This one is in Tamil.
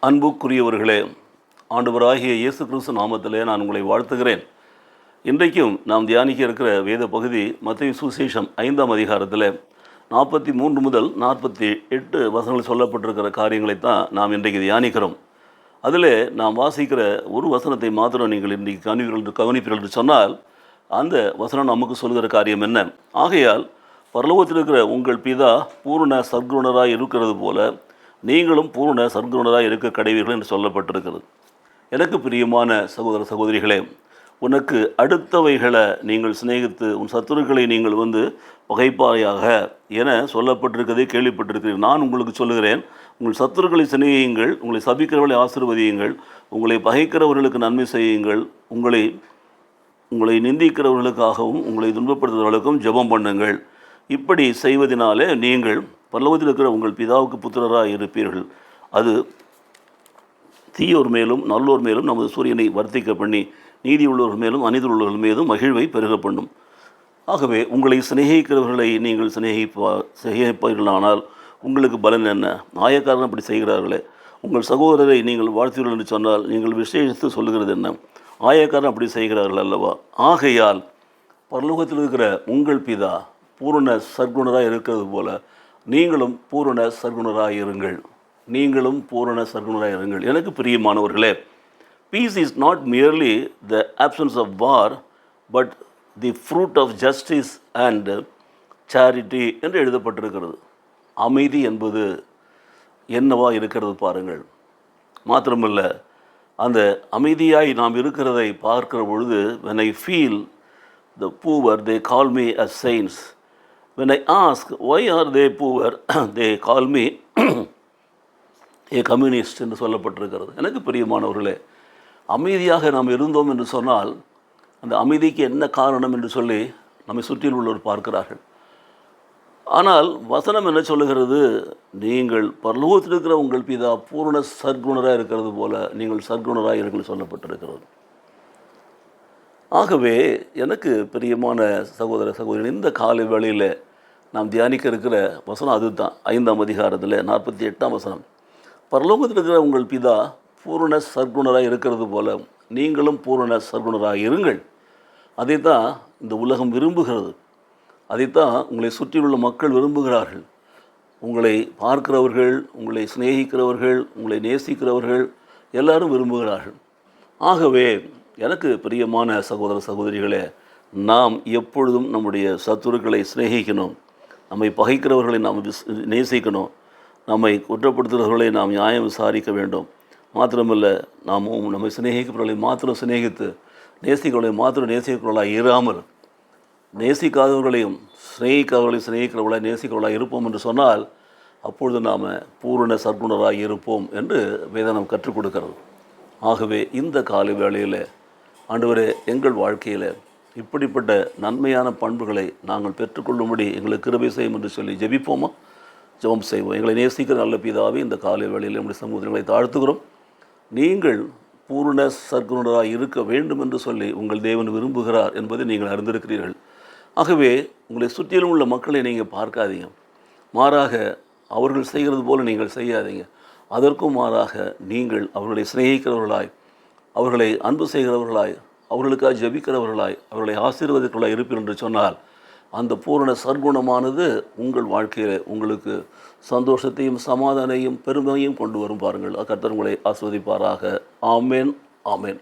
அன்புக்குரியவர்களே, ஆண்டவராகிய இயேசு கிறிஸ்து நாமத்திலே நான் உங்களை வாழ்த்துகிறேன். இன்றைக்கும் நாம் தியானிக்க இருக்கிற வேத பகுதி மத்தேயு சுவிசேஷம் 5ஆம் அதிகாரத்தில் 43 முதல் 48 வசனங்கள் சொல்லப்பட்டிருக்கிற காரியங்களைத்தான் நாம் இன்றைக்கு தியானிக்கிறோம். அதில் நாம் வாசிக்கிற ஒரு வசனத்தை மாத்திரம் நீங்கள் இன்றைக்கு கவனிப்பீர்கள் என்று சொன்னால், அந்த வசனம் நமக்கு சொல்கிற காரியம் என்ன? ஆகையால் பரலோகத்தில் இருக்கிற உங்கள் பிதா பூரண சர்க்குணராக இருக்கிறது போல நீங்களும் பூரண சர்க்குணராக இருக்க கடவீர்கள் என்று சொல்லப்பட்டிருக்கிறது. எனக்கு பிரியமான சகோதர சகோதரிகளே, உனக்கு அடுத்தவைகளை நீங்கள் சிநேகித்து உன் சத்துருக்களை நீங்கள் பகைப்பாயாக என சொல்லப்பட்டிருக்கதை கேள்விப்பட்டிருக்கிறீர்கள். நான் உங்களுக்கு சொல்லுகிறேன், உங்கள் சத்துருக்களை சிநேகியுங்கள், உங்களை சபிக்கிறவர்களை ஆசீர்வதியுங்கள், உங்களை பகைக்கிறவர்களுக்கு நன்மை செய்யுங்கள், உங்களை நிந்திக்கிறவர்களுக்காகவும் உங்களை துன்பப்படுத்துகிறவர்களுக்கும் ஜெபம் பண்ணுங்கள். இப்படி செய்வதனாலே நீங்கள் பரலோகத்தில் இருக்கிற உங்கள் பிதாவுக்கு புத்திரராக இருப்பீர்கள். அது தீயோர் மேலும் நல்லோர் மேலும் நமது சூரியனை வர்த்திக்க பண்ணி நீதி உள்ளவர்கள் மேலும் அநீதி உள்ளவர்கள் மீதும் மகிழ்வை பெருக பண்ணும். ஆகவே உங்களை சிநேகிக்கிறவர்களை நீங்கள் சிநேகிப்பீர்களானால் உங்களுக்கு பலன் என்ன? ஆயக்காரன் அப்படி செய்கிறார்களே. உங்கள் சகோதரரை நீங்கள் வாழ்த்தீர்கள் என்று சொன்னால் நீங்கள் விசேஷித்து சொல்லுகிறது என்ன? ஆயக்காரன் அப்படி செய்கிறார்கள் அல்லவா? ஆகையால் பரலோகத்தில் இருக்கிற உங்கள் பிதா பூரண சர்க்குணராக இருக்கிறது போல நீங்களும் பூரண சர்க்குணராக இருங்கள். நீங்களும் பூரண சர்க்குணராக இருங்கள். எனக்கு பிரியமானவர்களே, peace is not merely the absence of war but the fruit of justice and charity என்று எழுதப்பட்டிருக்கிறது. அமைதி என்பது என்னவா இருக்கிறது பாருங்கள். மாத்திரமல்ல, அந்த அமைதியாய் நாம் இருக்கிறதை பார்க்கிற பொழுது, when I feel the poor they call me as saints. When I ask why are they poor, they call me a communist என்று சொல்லப்பட்டிருக்கிறது. எனக்கு பிரியமானவர்களே, அமைதியாக நாம் இருந்தோம் என்று சொன்னால் அந்த அமைதிக்கு என்ன காரணம் என்று சொல்லி நம்மை சுற்றில் உள்ளவர் பார்க்கிறார்கள். ஆனால் வசனம் என்ன சொல்லுகிறது? நீங்கள் பரலோகத்தில் இருக்கிற உங்கள் பிதா பூரண சர்க்குணராக இருக்கிறது போல நீங்கள் சர்க்குணராக இருங்கள் சொல்லப்பட்டிருக்கிறது. ஆகவே எனக்கு பிரியமான சகோதர சகோதரி, இந்த காலை வேளையில் நாம் தியானிக்க இருக்கிற வசனம் அதுதான். 5ஆம் அதிகாரத்தில் 48ஆம் வசனம். பரலோகத்தில் இருக்கிற உங்கள் பிதா பூரண சர்க்குணராக இருக்கிறது போல நீங்களும் பூரண சர்க்குணராக இருங்கள். அதைத்தான் இந்த உலகம் விரும்புகிறது. அதைத்தான் உங்களை சுற்றியுள்ள மக்கள் விரும்புகிறார்கள். உங்களை பார்க்கிறவர்கள், உங்களை சிநேகிக்கிறவர்கள், உங்களை நேசிக்கிறவர்கள் எல்லாரும் விரும்புகிறார்கள். ஆகவே எனக்கு பிரியமான சகோதர சகோதரிகளே, நாம் எப்பொழுதும் நம்முடைய சத்துருக்களை சிநேகிக்கணும், நம்மை பகைக்கிறவர்களை நாம் நேசிக்கணும், நம்மை குற்றப்படுத்துகிறவர்களை நாம் நியாயம் விசாரிக்க வேண்டும். மாத்திரமல்ல, நாமும் நம்மை சிநேகிக்கிறவர்களை மாத்திரம் சிநேகித்து நேசிக்கிறவர்களை மாத்திரம் நேசிக்கிறவர்களாக இராமல் நேசிக்காதவர்களையும் சிநேகிக்கிறவர்களாக நேசிக்கிறவர்களாக இருப்போம் என்று சொன்னால் அப்பொழுது நாம் பூரண சர்க்குணராக இருப்போம் என்று வேதம் கற்றுக் கொடுக்கிறது. ஆகவே இந்த காலை வேளையில் ஆண்டவரே, எங்கள் வாழ்க்கையில் இப்படிப்பட்ட நன்மையான பண்புகளை நாங்கள் பெற்றுக்கொள்ளும்படி எங்களுக்கு கிருபை செய்யும் என்று சொல்லி ஜெபிப்போமா? ஜெபம் செய்வோம். எங்களை நேசிக்கிற நல்ல பிதாவே, இந்த காலை வேளையில் நம்முடைய சமூகங்களை தாழ்த்துகிறோம். நீங்கள் பூரண சர்க்குணராக இருக்க வேண்டும் என்று சொல்லி உங்கள் தேவன் விரும்புகிறார் என்பதை நீங்கள் அறிந்திருக்கிறீர்கள். ஆகவே உங்களை சுற்றிலும் உள்ள மக்களை நீங்கள் பார்க்காதீங்க, மாறாக அவர்கள் செய்கிறது போல நீங்கள் செய்யாதீங்க. அதற்கும் மாறாக நீங்கள் அவர்களை சிநேகிக்கிறவர்களாய், அவர்களை அன்பு செய்கிறவர்களாய், அவர்களுக்காக ஜெபிக்கிறவர்களாய், அவர்களை ஆசீர்வதிக்கிறவர்களாய் இருப்பீர்கள் என்று சொன்னால் அந்த பூரண சர்க்குணமானது உங்கள் வாழ்க்கையில் உங்களுக்கு சந்தோஷத்தையும் சமாதானையும் பெருமையும் கொண்டு வரும். பாருங்கள், கர்த்தர் உங்களை ஆசீர்வதிப்பாராக. ஆமென், ஆமென்.